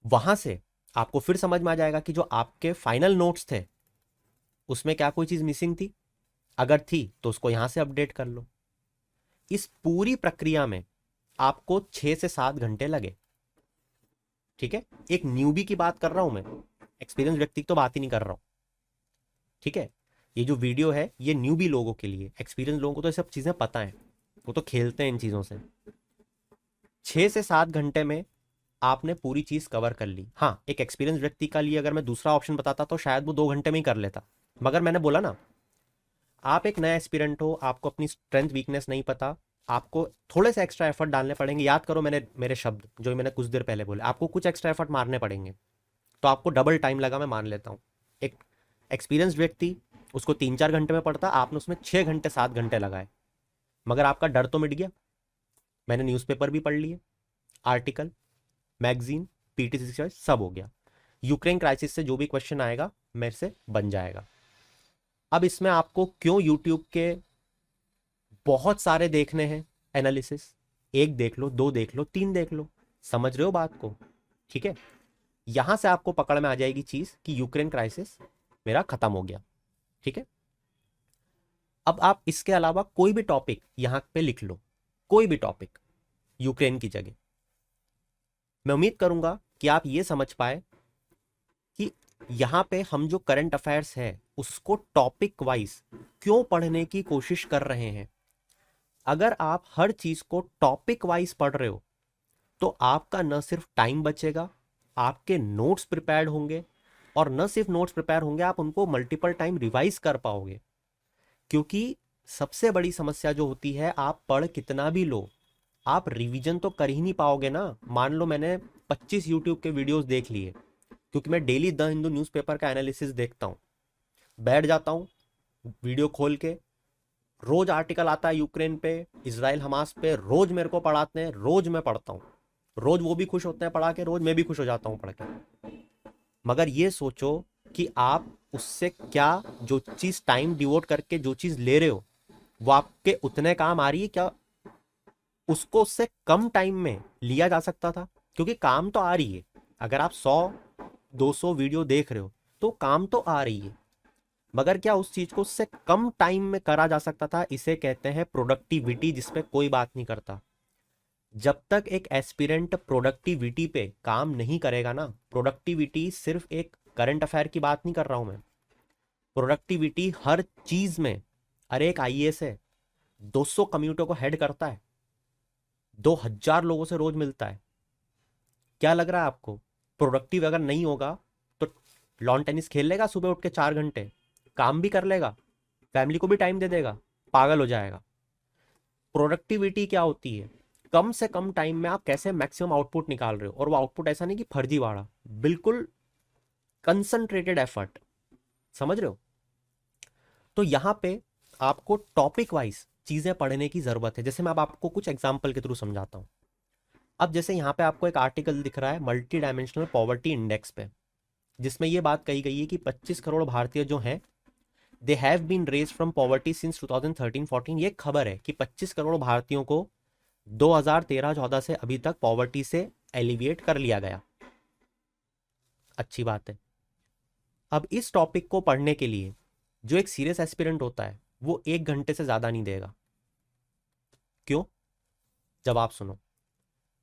वहां से आपको फिर समझ में आ जाएगा कि जो आपके फाइनल नोट्स थे उसमें क्या कोई चीज मिसिंग थी, अगर थी तो उसको यहां से अपडेट कर लो। इस पूरी प्रक्रिया में आपको 6 से 7 घंटे लगे। ठीक है, एक न्यूबी की बात कर रहा हूं मैं, एक्सपीरियंस व्यक्ति की तो बात ही नहीं कर रहा हूं। ठीक है, ये जो वीडियो है ये न्यूबी लोगों के लिए, एक्सपीरियंस लोगों को तो ये सब चीजें पता है, वो तो खेलते हैं इन चीजों से। 6 से 7 घंटे में आपने पूरी चीज कवर कर ली। हाँ, एक एक्सपीरियंस व्यक्ति का लिए अगर मैं दूसरा ऑप्शन बताता तो शायद वो 2 घंटे में ही कर लेता, मगर मैंने बोला ना, आप एक नया एस्पिरेंट हो, आपको अपनी स्ट्रेंथ वीकनेस नहीं पता, आपको थोड़े से एक्स्ट्रा एफर्ट डालने पड़ेंगे। याद करो मैंने मेरे शब्द जो मैंने कुछ देर पहले बोले, आपको कुछ एक्स्ट्रा एफर्ट मारने पड़ेंगे, तो आपको डबल टाइम लगा, मैं मान लेता हूँ। एक एक्सपीरियंस व्यक्ति उसको 3-4 घंटे में पढ़ता, आपने उसमें 6 घंटे 7 घंटे लगाए, मगर आपका डर तो मिट गया। मैंने न्यूज़पेपर भी पढ़ लिए, आर्टिकल, मैगजीन, पीटीसी सब हो गया। यूक्रेन क्राइसिस से जो भी क्वेश्चन आएगा मेरे से बन जाएगा। अब इसमें आपको क्यों यूट्यूब के बहुत सारे देखने हैं एनालिसिस, एक देख लो, दो देख लो, तीन देख लो, समझ रहे हो बात को? ठीक है, यहां से आपको पकड़ में आ जाएगी चीज कि यूक्रेन क्राइसिस मेरा खत्म हो गया। ठीक है, अब आप इसके अलावा कोई भी टॉपिक यहां पे लिख लो, कोई भी टॉपिक यूक्रेन की जगह। मैं उम्मीद करूंगा कि आप ये समझ पाए कि यहां पे हम जो करंट अफेयर्स है उसको टॉपिक वाइज क्यों पढ़ने की कोशिश कर रहे हैं। अगर आप हर चीज को टॉपिक वाइज पढ़ रहे हो तो आपका न सिर्फ टाइम बचेगा, आपके नोट्स प्रिपेयर्ड होंगे, और न सिर्फ नोट्स प्रिपेयर होंगे, आप उनको मल्टीपल टाइम रिवाइज कर पाओगे। क्योंकि सबसे बड़ी समस्या जो होती है, आप पढ़ कितना भी लो, आप रिवीजन तो कर ही नहीं पाओगे ना। मान लो मैंने 25 यूट्यूब के वीडियोस देख लिए, क्योंकि मैं डेली द हिंदू न्यूज़पेपर का एनालिसिस देखता हूँ, बैठ जाता हूँ वीडियो खोल के, रोज आर्टिकल आता है यूक्रेन पे, इसराइल हमास पे, रोज मेरे को पढ़ाते हैं, रोज मैं पढ़ता हूँ, रोज वो भी खुश होते हैं पढ़ा के, रोज मैं भी खुश हो जाता हूँ पढ़ के। मगर ये सोचो कि आप उससे क्या, जो चीज टाइम डिवोट करके जो चीज ले रहे हो वो आपके उतने काम आ रही है क्या? उसको उससे कम टाइम में लिया जा सकता था, क्योंकि काम तो आ रही है। अगर आप 100-200 वीडियो देख रहे हो तो काम तो आ रही है, मगर क्या उस चीज को उससे कम टाइम में करा जा सकता था? इसे कहते हैं प्रोडक्टिविटी, जिसपे कोई बात नहीं करता। जब तक एक एस्पिरेंट प्रोडक्टिविटी पे काम नहीं करेगा ना, प्रोडक्टिविटी सिर्फ एक करंट अफेयर की बात नहीं कर रहा हूं मैं, प्रोडक्टिविटी हर चीज में। अरे एक आईएएस है, 200 कम्यूनिटी को हेड करता है, 2000 लोगों से रोज मिलता है, क्या लग रहा है आपको प्रोडक्टिव अगर नहीं होगा तो लॉन टेनिस खेल लेगा सुबह उठ के 4 घंटे, काम भी कर लेगा, फैमिली को भी टाइम दे देगा, पागल हो जाएगा? प्रोडक्टिविटी क्या होती है? कम से कम टाइम में आप कैसे मैक्सिमम आउटपुट निकाल रहे हो, और वो आउटपुट ऐसा नहीं कि फर्जीवाड़ा, बिल्कुल कंसंट्रेटेड एफर्ट। समझ रहे हो? तो यहां पे आपको टॉपिक वाइज चीजें पढ़ने की जरूरत है। जैसे मैं अब आपको कुछ एग्जांपल के थ्रू समझाता हूं। अब जैसे यहाँ पे आपको एक आर्टिकल दिख रहा है मल्टी डायमेंशनल पॉवर्टी इंडेक्स पे, जिसमें ये बात कही गई है कि 25 करोड़ भारतीय जो हैं, they have been raise from poverty since 2013-14। ये खबर है कि 25 करोड़ भारतीयों को 2013-14 से अभी तक पॉवर्टी से एलिविएट कर लिया गया। अच्छी बात है। अब इस टॉपिक को पढ़ने के लिए जो एक सीरियस एस्पिरेंट होता है वो 1 घंटे से ज्यादा नहीं देगा। क्यों? जवाब सुनो।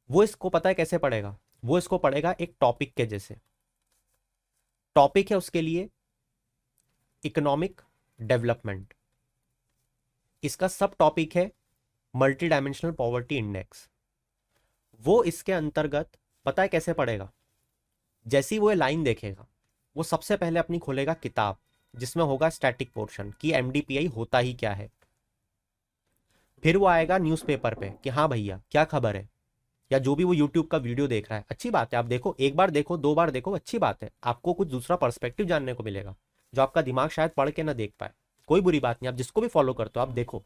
वो इसको पता है कैसे पढ़ेगा? वो इसको पढ़ेगा एक टॉपिक के जैसे। टॉपिक है उसके लिए इकोनॉमिक डेवलपमेंट, इसका सब टॉपिक है मल्टी डायमेंशनल पॉवर्टी इंडेक्स। वो इसके अंतर्गत पता है कैसे पढ़ेगा? जैसी वो लाइन देखेगा, वो सबसे पहले अपनी खोलेगा किताब, जिसमें होगा स्टैटिक पोर्शन कि एमडीपीआई होता ही क्या है। फिर वो आएगा न्यूज़पेपर पे कि हाँ भैया क्या खबर है, या जो भी वो यूट्यूब का वीडियो देख रहा है, अच्छी बात है, आप देखो, एक बार देखो, 2 बार देखो, अच्छी बात है, आपको कुछ दूसरा पर्सपेक्टिव जानने को मिलेगा जो आपका दिमाग शायद पढ़ के ना देख पाए। कोई बुरी बात नहीं, आप जिसको भी फॉलो करते हो आप देखो।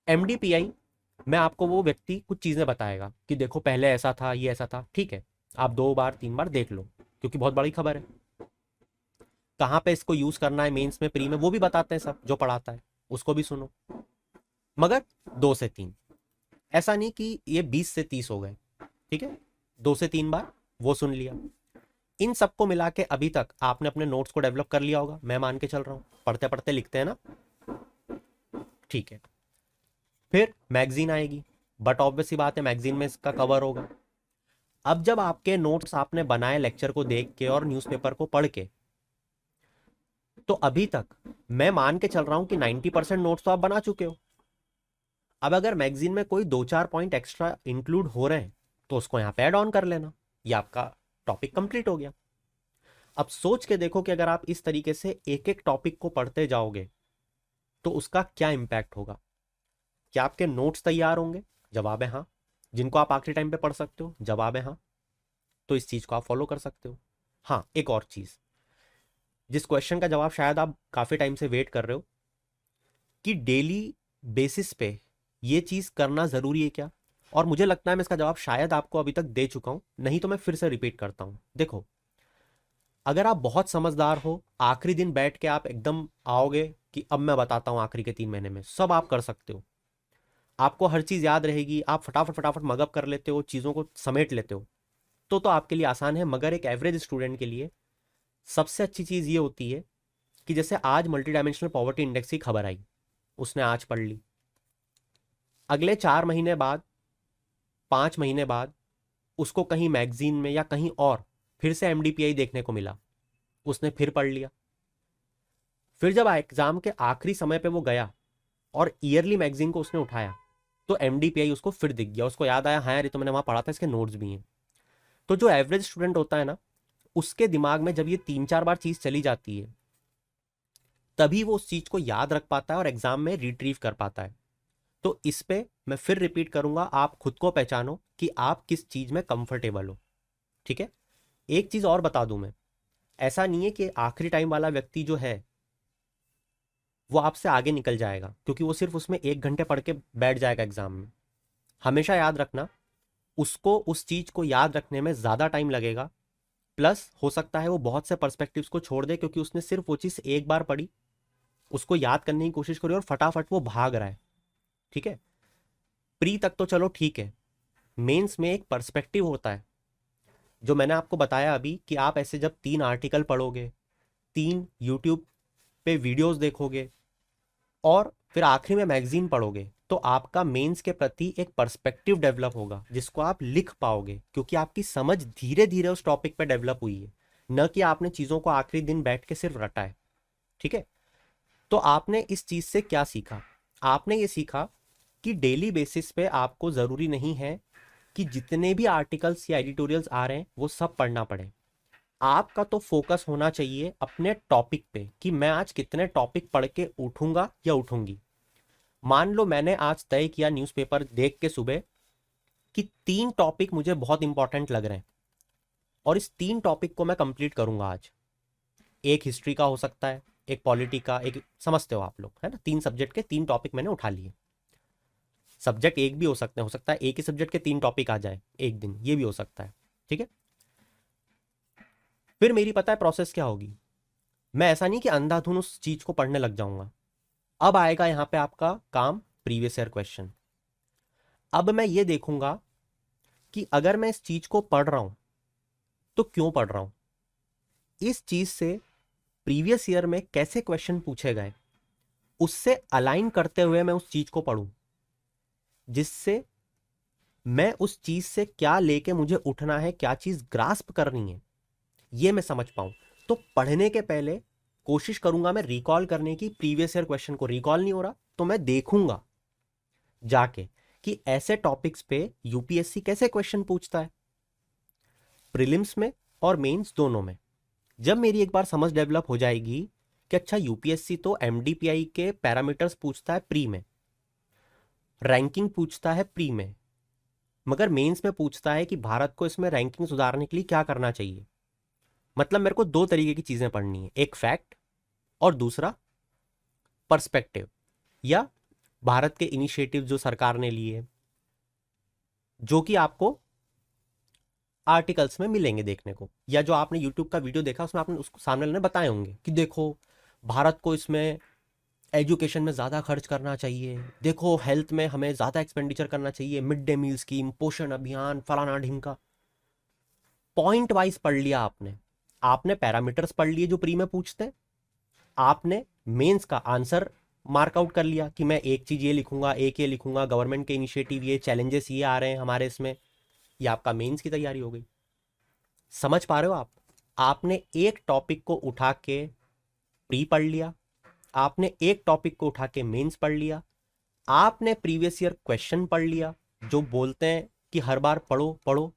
एमडीपीआई में आपको वो व्यक्ति कुछ चीजें बताएगा कि देखो पहले ऐसा था, ये ऐसा था, ठीक है, आप 2 बार 3 बार देख लो, क्योंकि बहुत बड़ी खबर है। कहाँ पे इसको यूज करना है, मेंस में, प्री में, वो भी बताते हैं सब, जो पढ़ाता है उसको भी सुनो। मगर 2 से 3, ऐसा नहीं कि ये 20 से 30 हो गए, ठीक है, 2 से 3 बार वो सुन लिया। इन सबको मिला के अभी तक आपने अपने नोट्स को डेवलप कर लिया होगा, मैं मान के चल रहा हूं, पढ़ते पढ़ते लिखते हैं ना, ठीक है। फिर मैगजीन आएगी, बट ऑब्वियस सी बात है मैगजीन में इसका कवर होगा। अब जब आपके नोट्स आपने बनाए लेक्चर को देख के और न्यूज़पेपर को पढ़ के, तो अभी तक मैं मान के चल रहा हूं कि 90% नोट्स तो आप बना चुके हो। अब अगर मैगजीन में कोई 2-4 पॉइंट एक्स्ट्रा इंक्लूड हो रहे हैं तो उसको यहां पे ऐड ऑन कर लेना, ये आपका टॉपिक कंप्लीट हो गया। अब सोच के देखो कि अगर आप इस तरीके से एक एक टॉपिक को पढ़ते जाओगे तो उसका क्या इंपैक्ट होगा। क्या आपके नोट्स तैयार होंगे? जवाब है हाँ। जिनको आप आखिरी टाइम पे पढ़ सकते हो? जवाब है हाँ। तो इस चीज को आप फॉलो कर सकते हो। हाँ, एक और चीज, जिस क्वेश्चन का जवाब शायद आप काफी टाइम से वेट कर रहे हो कि डेली बेसिस पे ये चीज करना जरूरी है क्या, और मुझे लगता है मैं इसका जवाब शायद आपको अभी तक दे चुका हूं, नहीं तो मैं फिर से रिपीट करता हूं। देखो, अगर आप बहुत समझदार हो, आखिरी दिन बैठ के आप एकदम आओगे कि अब मैं बताता हूं आखिरी के 3 महीने में सब आप कर सकते हो, आपको हर चीज याद रहेगी, आप फटाफट फटाफट मगअप कर लेते हो, चीजों को समेट लेते हो, तो आपके लिए आसान है। मगर एक एवरेज स्टूडेंट के लिए सबसे अच्छी चीज ये होती है कि जैसे आज मल्टी डायमेंशनल पॉवर्टी इंडेक्स की खबर आई, उसने आज पढ़ ली, अगले 4 महीने बाद, 5 महीने बाद उसको कहीं मैगजीन में या कहीं और फिर से एमडीपीआई देखने को मिला, उसने फिर पढ़ लिया। फिर जब एग्जाम के आखिरी समय पे वो गया और ईयरली मैगजीन को उसने उठाया तो एमडीपीआई उसको फिर दिख गया, उसको याद आया हाँ यार ये तो मैंने वहां पढ़ा था, इसके नोट्स भी हैं। तो जो एवरेज स्टूडेंट होता है ना, उसके दिमाग में जब ये 3-4 बार चीज चली जाती है तभी वो उस चीज को याद रख पाता है और एग्जाम में रिट्रीव कर पाता है। तो इस पे मैं फिर रिपीट करूंगा, आप खुद को पहचानो कि आप किस चीज में कंफर्टेबल हो। ठीक है, एक चीज और बता दूं मैं, ऐसा नहीं है कि आखिरी टाइम वाला व्यक्ति जो है वो आपसे आगे निकल जाएगा क्योंकि वो सिर्फ उसमें 1 घंटे पढ़ के बैठ जाएगा एग्जाम में। हमेशा याद रखना, उसको उस चीज को याद रखने में ज्यादा टाइम लगेगा, प्लस हो सकता है वो बहुत से पर्सपेक्टिव्स को छोड़ दे क्योंकि उसने सिर्फ वो चीज एक बार पढ़ी, उसको याद करने की कोशिश करी और फटाफट वो भाग रहा है। ठीक है, प्री तक तो चलो ठीक है, मेंस में एक पर्सपेक्टिव होता है जो मैंने आपको बताया अभी कि आप ऐसे जब 3 आर्टिकल पढ़ोगे, 3 यूट्यूब पे वीडियोस देखोगे और फिर आखिरी में मैगजीन पढ़ोगे तो आपका मेंस के प्रति एक पर्सपेक्टिव डेवलप होगा जिसको आप लिख पाओगे, क्योंकि आपकी समझ धीरे धीरे उस टॉपिक पे डेवलप हुई है, न कि आपने चीजों को आखिरी दिन बैठ के सिर्फ रटा है। ठीक है, तो आपने इस चीज से क्या सीखा? आपने ये सीखा कि डेली बेसिस पे आपको जरूरी नहीं है कि जितने भी आर्टिकल्स या एडिटोरियल्स आ रहे हैं वो सब पढ़ना पड़े। आपका तो फोकस होना चाहिए अपने टॉपिक पे कि मैं आज कितने टॉपिक पढ़ के उठूंगा या उठूंगी। मान लो मैंने आज तय किया न्यूज़पेपर देख के सुबह कि 3 टॉपिक मुझे बहुत इंपॉर्टेंट लग रहे हैं और इस 3 टॉपिक को मैं कंप्लीट करूंगा आज। एक हिस्ट्री का हो सकता है, एक पॉलिटी का, एक, समझते हो आप लोग है ना, 3 सब्जेक्ट के 3 टॉपिक मैंने उठा लिए। सब्जेक्ट एक भी हो सकता है एक ही सब्जेक्ट के 3 टॉपिक आ जाए एक दिन, ये भी हो सकता है। ठीक है, फिर मेरी पता है प्रोसेस क्या होगी। मैं ऐसा नहीं कि अंधाधुन उस चीज को पढ़ने लग जाऊंगा। अब आएगा यहां पे आपका काम प्रीवियस ईयर क्वेश्चन। अब मैं ये देखूंगा कि अगर मैं इस चीज को पढ़ रहा हूं तो क्यों पढ़ रहा हूं, इस चीज से प्रीवियस ईयर में कैसे क्वेश्चन पूछे गए उससे अलाइन करते हुए मैं उस चीज को पढ़ूं, जिससे मैं उस चीज से क्या लेके मुझे उठना है, क्या चीज ग्रास्प करनी है, ये मैं समझ पाऊं। तो पढ़ने के पहले कोशिश करूंगा मैं रिकॉल करने की, प्रीवियस ईयर क्वेश्चन को रिकॉल नहीं हो रहा तो मैं देखूंगा जाके कि ऐसे टॉपिक्स पे यूपीएससी कैसे क्वेश्चन पूछता है, प्रीलिम्स में और मेंस दोनों में। जब मेरी एक बार समझ डेवलप हो जाएगी कि अच्छा यूपीएससी तो एमडीपीआई के पैरामीटर्स पूछता है प्री में, रैंकिंग पूछता है प्री में, मगर मेंस में पूछता है कि भारत को इसमें रैंकिंग सुधारने के लिए क्या करना चाहिए। मतलब मेरे को 2 तरीके की चीजें पढ़नी है, एक फैक्ट और दूसरा पर्सपेक्टिव, या भारत के इनिशिएटिव जो सरकार ने लिए, जो कि आपको आर्टिकल्स में मिलेंगे देखने को, या जो आपने यूट्यूब का वीडियो देखा उसमें आपने उसको सामने वाले ने बताए होंगे कि देखो भारत को इसमें एजुकेशन में ज़्यादा खर्च करना चाहिए, देखो हेल्थ में हमें ज़्यादा एक्सपेंडिचर करना चाहिए, मिड डे मील स्कीम, पोषण अभियान, फलाना ढिमका। पॉइंट वाइज पढ़ लिया आपने, आपने पैरामीटर्स पढ़ लिए जो प्री में पूछते हैं, आपने मेंस का आंसर मार्कआउट कर लिया कि मैं एक चीज़ ये लिखूंगा, एक ये लिखूंगा, गवर्नमेंट के इनिशिएटिव ये, चैलेंजेस ये आ रहे हैं हमारे इसमें। ये आपका मेंस की तैयारी हो गई। समझ पा रहे हो आप? आपने एक टॉपिक को उठा के प्री पढ़ लिया, आपने एक टॉपिक को उठा के मेंस पढ़ लिया, आपने प्रीवियस ईयर क्वेश्चन पढ़ लिया जो बोलते हैं कि हर बार पढ़ो पढ़ो।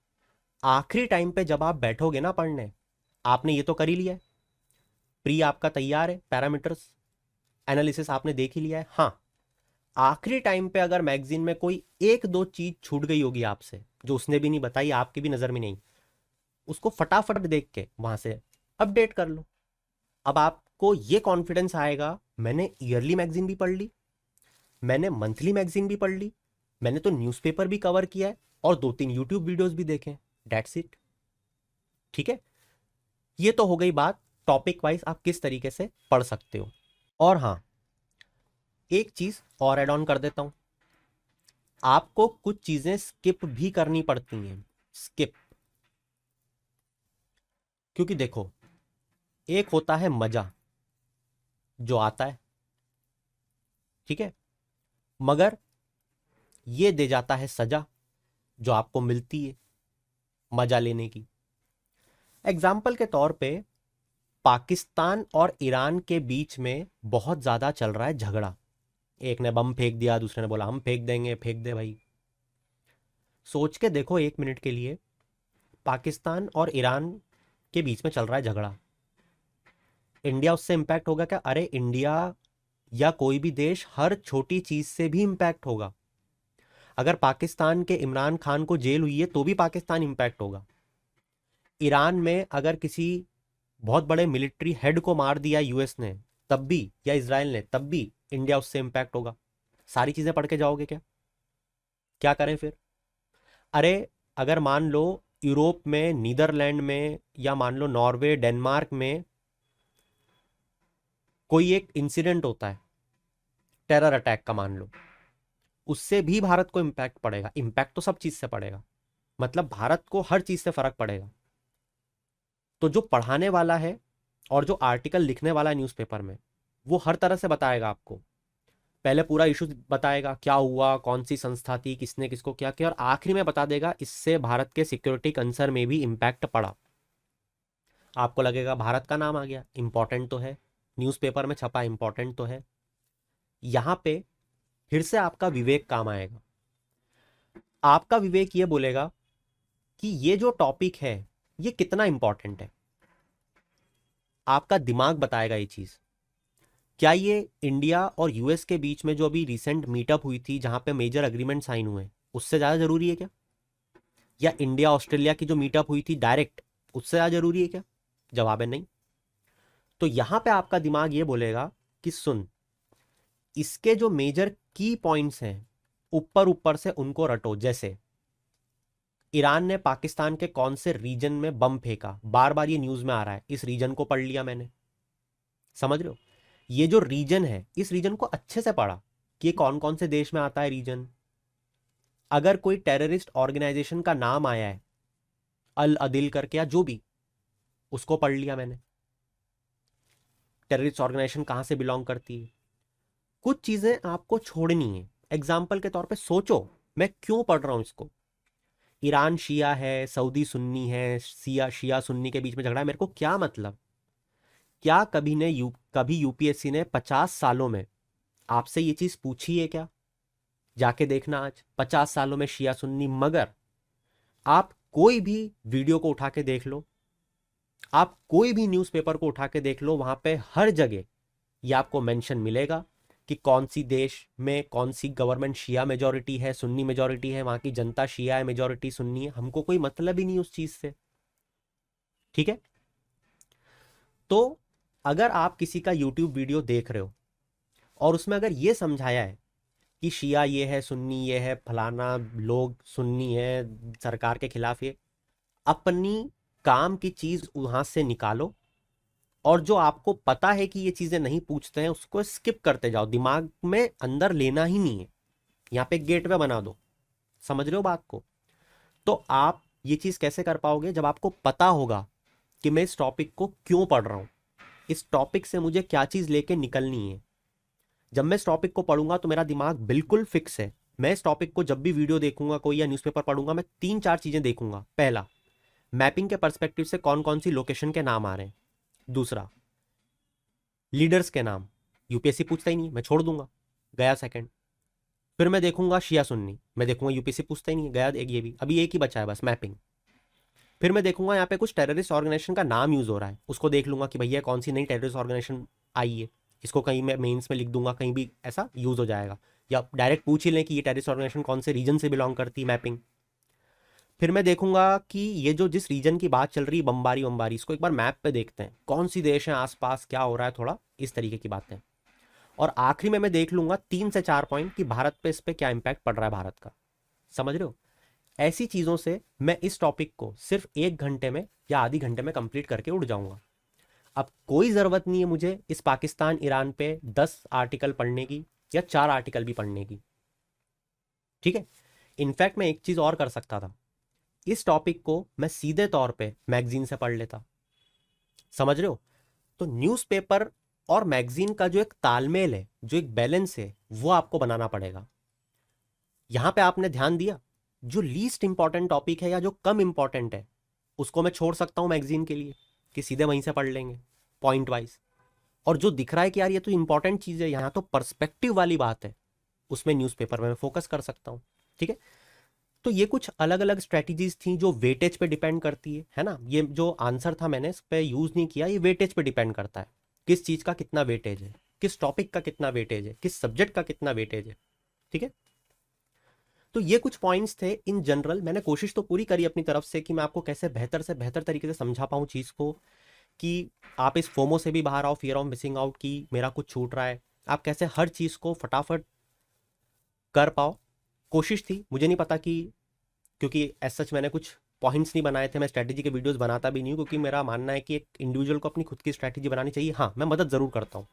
आखिरी टाइम पे जब आप बैठोगे ना पढ़ने, आपने ये तो कर ही लिया है, प्री आपका तैयार है, पैरामीटर्स एनालिसिस आपने देख ही लिया है। हाँ, आखिरी टाइम पे अगर मैगजीन में कोई एक दो चीज छूट गई होगी आपसे, जो उसने भी नहीं बताई, आपकी भी नजर में नहीं, उसको फटाफट देख के वहां से अपडेट कर लो। अब आपको ये कॉन्फिडेंस आएगा, मैंने ईयरली मैगजीन भी पढ़ ली, मैंने मंथली मैगजीन भी पढ़ ली, मैंने तो न्यूज़पेपर भी कवर किया है और 2-3 यूट्यूब वीडियोस भी देखे। That's it. ठीक है, ये तो हो गई बात टॉपिक वाइज आप किस तरीके से पढ़ सकते हो। और हाँ, एक चीज और ऐड ऑन कर देता हूं, आपको कुछ चीजें स्किप भी करनी पड़ती हैं। स्किप, क्योंकि देखो, एक होता है मजा जो आता है, ठीक है, मगर ये दे जाता है सजा जो आपको मिलती है मजा लेने की। एग्जाम्पल के तौर पे, पाकिस्तान और ईरान के बीच में बहुत ज्यादा चल रहा है झगड़ा। एक ने बम फेंक दिया, दूसरे ने बोला हम फेंक देंगे, फेंक दे भाई। सोच के देखो एक मिनट के लिए, पाकिस्तान और ईरान के बीच में चल रहा है झगड़ा, इंडिया उससे इंपैक्ट होगा क्या? अरे इंडिया या कोई भी देश हर छोटी चीज से भी इंपैक्ट होगा। अगर पाकिस्तान के इमरान खान को जेल हुई है तो भी पाकिस्तान इंपैक्ट होगा। ईरान में अगर किसी बहुत बड़े मिलिट्री हेड को मार दिया यूएस ने तब भी, या इसराइल ने, तब भी इंडिया उससे इंपैक्ट होगा। सारी चीजें पढ़ के जाओगे क्या? क्या करें फिर? अरे अगर मान लो यूरोप में, नीदरलैंड में, या मान लो नॉर्वे, डेनमार्क में कोई एक इंसिडेंट होता है टेरर अटैक का, मान लो, उससे भी भारत को इंपैक्ट पड़ेगा। इंपैक्ट तो सब चीज से पड़ेगा, मतलब भारत को हर चीज से फर्क पड़ेगा। तो जो पढ़ाने वाला है और जो आर्टिकल लिखने वाला है न्यूज़पेपर में, वो हर तरह से बताएगा आपको। पहले पूरा इशू बताएगा, क्या हुआ, कौन सी संस्था थी, किसने किसको क्या किया, और आखिरी में बता देगा इससे भारत के सिक्योरिटी कंसर्न में भी इंपैक्ट पड़ा। आपको लगेगा भारत का नाम आ गया, इंपॉर्टेंट तो है, न्यूज़पेपर में छपा, इंपॉर्टेंट तो है। यहां पे फिर से आपका विवेक काम आएगा। आपका विवेक ये बोलेगा कि ये जो टॉपिक है ये कितना इंपॉर्टेंट है। आपका दिमाग बताएगा ये चीज, क्या ये इंडिया और यूएस के बीच में जो अभी रिसेंट मीटअप हुई थी जहां पे मेजर अग्रीमेंट साइन हुए, उससे ज्यादा जरूरी है क्या? या इंडिया ऑस्ट्रेलिया की जो मीटअप हुई थी डायरेक्ट, उससे ज्यादा जरूरी है क्या? जवाब है नहीं। तो यहां पे आपका दिमाग ये बोलेगा कि सुन, इसके जो मेजर की पॉइंट्स हैं ऊपर ऊपर से उनको रटो। जैसे ईरान ने पाकिस्तान के कौन से रीजन में बम फेंका, बार बार ये न्यूज में आ रहा है, इस रीजन को पढ़ लिया मैंने। समझ रहे हो? ये जो रीजन है, इस रीजन को अच्छे से पढ़ा कि ये कौन कौन से देश में आता है रीजन। अगर कोई टेररिस्ट ऑर्गेनाइजेशन का नाम आया है, अल अदिल करके या जो भी, उसको पढ़ लिया मैंने, टेररिस्ट ऑर्गेनाइजेशन कहां से बिलोंग करती है। कुछ चीजें आपको छोड़नी है। एग्जाम्पल के तौर पे सोचो, मैं क्यों पढ़ रहा हूं इसको। ईरान शिया है, सऊदी सुन्नी है, शिया शिया सुन्नी के बीच में झगड़ा है, मेरे को क्या मतलब? क्या कभी यूपीएससी ने 50 सालों में आपसे ये चीज पूछी है क्या? जाके देखना आज 50 सालों में शिया सुन्नी। मगर आप कोई भी वीडियो को उठा के देख लो, आप कोई भी न्यूज़पेपर को उठा के देख लो, वहां पे हर जगह ये आपको मेंशन मिलेगा कि कौन सी देश में कौन सी गवर्नमेंट शिया मेजोरिटी है, सुन्नी मेजोरिटी है, वहां की जनता शिया है, मेजोरिटी सुन्नी है। हमको कोई मतलब ही नहीं उस चीज से। ठीक है, तो अगर आप किसी का यूट्यूब वीडियो देख रहे हो और उसमें अगर ये समझाया है कि शिया ये है, सुन्नी ये है, फलाना लोग सुन्नी है, सरकार के खिलाफ, ये अपनी काम की चीज वहां से निकालो, और जो आपको पता है कि ये चीजें नहीं पूछते हैं उसको स्किप करते जाओ, दिमाग में अंदर लेना ही नहीं है। यहाँ पे गेटवे बना दो। समझ रहे हो बात को? तो आप ये चीज कैसे कर पाओगे? जब आपको पता होगा कि मैं इस टॉपिक को क्यों पढ़ रहा हूं, इस टॉपिक से मुझे क्या चीज लेके निकलनी है। जब मैं इस टॉपिक को पढ़ूंगा तो मेरा दिमाग बिल्कुल फिक्स है। मैं इस टॉपिक को जब भी वीडियो देखूंगा कोई या न्यूज़पेपर पढ़ूंगा, मैं 3-4 चीजें देखूंगा। पहला, मैपिंग के पर्सपेक्टिव से कौन कौन सी लोकेशन के नाम आ रहे हैं। दूसरा, लीडर्स के नाम। यूपीएससी पूछता ही नहीं, मैं छोड़ दूंगा, गया सेकंड। फिर मैं देखूंगा शिया सुन्नी, मैं देखूंगा यूपीएससी पूछता ही नहीं, गया एक। ये भी अभी एक ही बचा है बस, मैपिंग। फिर मैं देखूंगा यहाँ पे कुछ टेररिस्ट ऑर्गेनाइजेशन का नाम यूज हो रहा है, उसको देख लूंगा कि भैया कौन सी नई टेररिस्ट ऑर्गेनाइजेशन आई है। इसको कहीं मैं मेंस में लिख दूंगा, कहीं भी ऐसा यूज हो जाएगा। या डायरेक्ट पूछ ही लें कि ये टेररिस्ट ऑर्गेनाइजेशन कौन से रीजन से बिलोंग करती है, मैपिंग। फिर मैं देखूंगा कि ये जो जिस रीजन की बात चल रही है, बम्बारी बम्बारी, इसको एक बार मैप पे देखते हैं, कौन सी देश है आसपास, क्या हो रहा है, थोड़ा इस तरीके की बातें। और आखिरी में मैं देख लूंगा 3 से 4 पॉइंट कि भारत पे इस पे क्या इंपैक्ट पड़ रहा है भारत का। समझ रहे हो? ऐसी चीजों से मैं इस टॉपिक को सिर्फ 1 घंटे में या आधी घंटे में कंप्लीट करके उड़ जाऊंगा। अब कोई ज़रूरत नहीं है मुझे इस पाकिस्तान ईरान पे 10 आर्टिकल पढ़ने की या 4 आर्टिकल भी पढ़ने की। ठीक है? इनफैक्ट मैं एक चीज़ और कर सकता था, इस टॉपिक को मैं सीधे तौर पे मैगजीन से पढ़ लेता। समझ रहे हो? तो न्यूज़पेपर और मैगजीन का जो एक तालमेल है, जो एक बैलेंस है, वो आपको बनाना पड़ेगा। यहां पे आपने ध्यान दिया, जो लीस्ट इंपॉर्टेंट टॉपिक है या जो कम इंपॉर्टेंट है, उसको मैं छोड़ सकता हूं मैगजीन के लिए, कि सीधे वहीं से पढ़ लेंगे पॉइंट वाइज। और जो दिख रहा है कि यार ये तो इंपॉर्टेंट चीज है, यहाँ तो पर्सपेक्टिव वाली बात है, उसमें न्यूज़पेपर में मैं फोकस कर सकता हूँ। ठीक है? तो ये कुछ अलग अलग स्ट्रेटजीज थी जो वेटेज पे डिपेंड करती है ना। ये जो आंसर था मैंने इस पे यूज नहीं किया, ये वेटेज पे डिपेंड करता है, किस चीज का कितना वेटेज है, किस टॉपिक का कितना वेटेज है, किस सब्जेक्ट का कितना वेटेज है। ठीक है? तो ये कुछ पॉइंट्स थे इन जनरल। मैंने कोशिश तो पूरी करी अपनी तरफ से कि मैं आपको कैसे बेहतर से बेहतर तरीके से समझा पाऊँ चीज़ को, कि आप इस फोमो से भी बाहर आओ, फियर ऑफ मिसिंग आउट, की मेरा कुछ छूट रहा है, आप कैसे हर चीज़ को फटाफट कर पाओ। कोशिश थी, मुझे नहीं पता कि, क्योंकि एज सच मैंने कुछ पॉइंट्स नहीं बनाए थे, मैं स्ट्रैटेजी के वीडियोस बनाता भी नहीं हूँ, क्योंकि मेरा मानना है कि एक इंडिविजुअल को अपनी खुद की स्ट्रैटेजी बनानी चाहिए। हाँ, मैं मदद ज़रूर करता हूँ।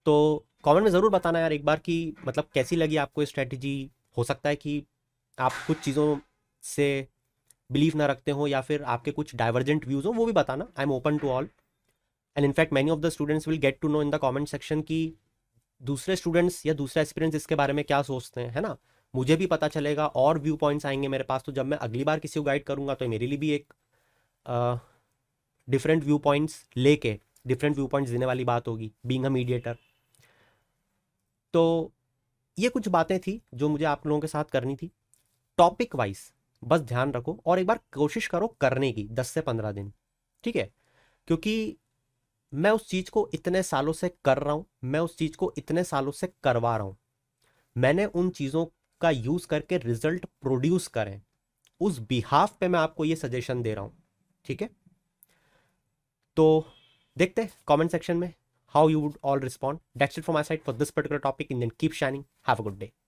तो कमेंट में ज़रूर बताना यार एक बार कि मतलब कैसी लगी आपको स्ट्रैटेजी। हो सकता है कि आप कुछ चीज़ों से बिलीव ना रखते हो, या फिर आपके कुछ डाइवर्जेंट व्यूज़ हो, वो भी बताना। I am open to all. And in fact many of the students will get to know in the comment section कि दूसरे स्टूडेंट्स या दूसरे एक्सपीरियंस इसके बारे में क्या सोचते हैं, है ना। मुझे भी पता चलेगा और व्यू पॉइंट्स आएंगे मेरे पास, तो जब मैं अगली बार किसी को गाइड करूंगा तो मेरे लिए भी एक डिफरेंट व्यू पॉइंट्स लेके डिफरेंट व्यू पॉइंट्स देने वाली बात होगी, बीइंग अ मीडिएटर। तो ये कुछ बातें थी जो मुझे आप लोगों के साथ करनी थी टॉपिक वाइज। बस ध्यान रखो और एक बार कोशिश करो करने की 10 से 15 दिन। ठीक है? क्योंकि मैं उस चीज को इतने सालों से कर रहा हूं, मैं उस चीज को इतने सालों से करवा रहा हूं, मैंने उन चीजों का यूज करके रिजल्ट प्रोड्यूस करें, उस बिहाफ पे मैं आपको ये सजेशन दे रहा हूं। ठीक है? तो देखते हैं कमेंट सेक्शन में how you would all respond. That's it from my side for this particular topic, and then keep shining, have a good day.